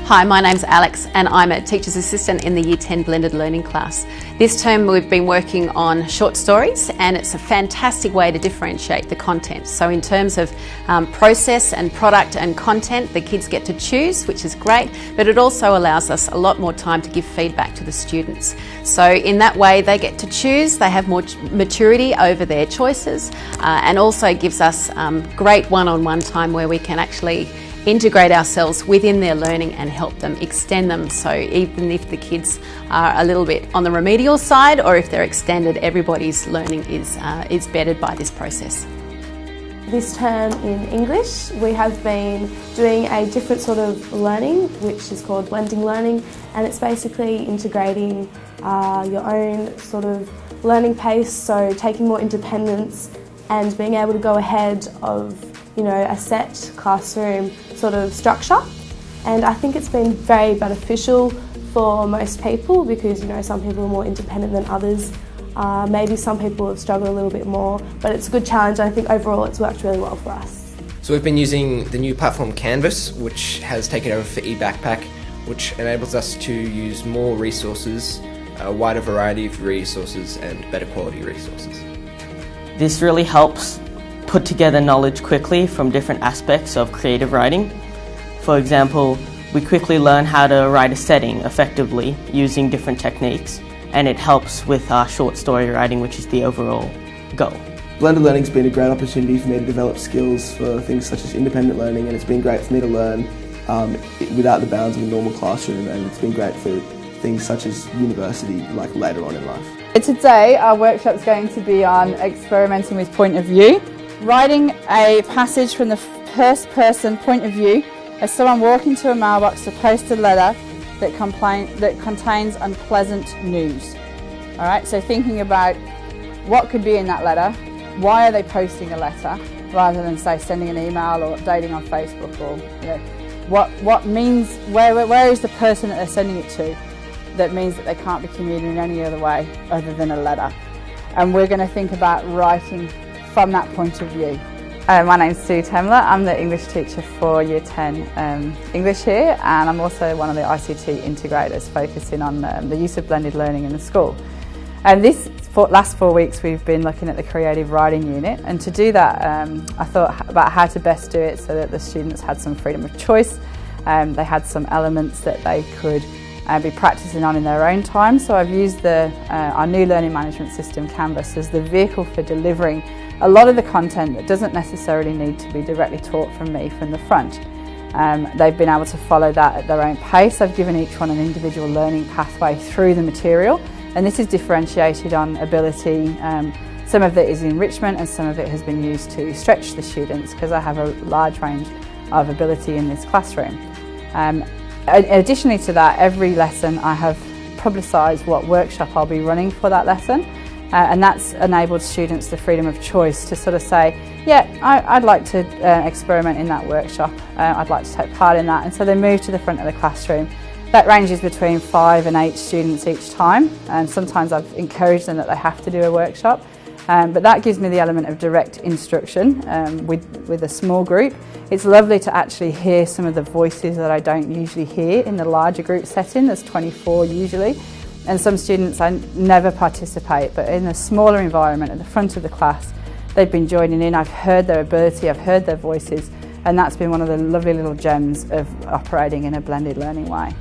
Hi, my name's Alex and I'm a Teacher's Assistant in the Year 10 Blended Learning class. This term we've been working on short stories and it's a fantastic way to differentiate the content. So in terms of process and product and content, the kids get to choose, which is great, but it also allows us a lot more time to give feedback to the students. So in that way they get to choose, they have more maturity over their choices and also gives us great one-on-one time where we can actually integrate ourselves within their learning and help them, extend them, so even if the kids are a little bit on the remedial side or if they're extended, everybody's learning is bettered by this process. This term in English we have been doing a different sort of learning which is called blending learning, and it's basically integrating your own sort of learning pace, so taking more independence and being able to go ahead of a set classroom sort of structure. And I think it's been very beneficial for most people because some people are more independent than others. Maybe some people have struggled a little bit more, but it's a good challenge. I think overall it's worked really well for us. So we've been using the new platform Canvas, which has taken over for eBackpack, which enables us to use more resources, a wider variety of resources and better quality resources. This really helps put together knowledge quickly from different aspects of creative writing. For example, we quickly learn how to write a setting effectively using different techniques, and it helps with our short story writing, which is the overall goal. Blended learning's been a great opportunity for me to develop skills for things such as independent learning, and it's been great for me to learn without the bounds of a normal classroom, and it's been great for things such as university, like later on in life. Today our workshop's going to be on experimenting with point of view. Writing a passage from the first person point of view as someone walking to a mailbox to post a letter that contains unpleasant news. Alright, so thinking about what could be in that letter, why are they posting a letter, rather than say sending an email or updating on Facebook, or what means, where is the person that they're sending it to that means that they can't be communicating in any other way other than a letter. And we're going to think about writing from that point of view. My name's Sue Temler. I'm the English teacher for Year 10 English here, and I'm also one of the ICT integrators focusing on the use of blended learning in the school. And last 4 weeks we've been looking at the creative writing unit, and to do that I thought about how to best do it so that the students had some freedom of choice. They had some elements that they could be practicing on in their own time. So I've used our new learning management system Canvas as the vehicle for delivering a lot of the content that doesn't necessarily need to be directly taught from me from the front. They've been able to follow that at their own pace. I've given each one an individual learning pathway through the material, and this is differentiated on ability. Some of it is enrichment and some of it has been used to stretch the students because I have a large range of ability in this classroom. Additionally to that, every lesson I have publicised what workshop I'll be running for that lesson, and that's enabled students the freedom of choice to sort of say, yeah, I'd like to experiment in that workshop, I'd like to take part in that, and so they move to the front of the classroom. That ranges between 5 and 8 students each time, and sometimes I've encouraged them that they have to do a workshop. But that gives me the element of direct instruction with a small group. It's lovely to actually hear some of the voices that I don't usually hear in the larger group setting. There's 24 usually, and some students I never participate, but in a smaller environment at the front of the class, they've been joining in. I've heard their ability, I've heard their voices, and that's been one of the lovely little gems of operating in a blended learning way.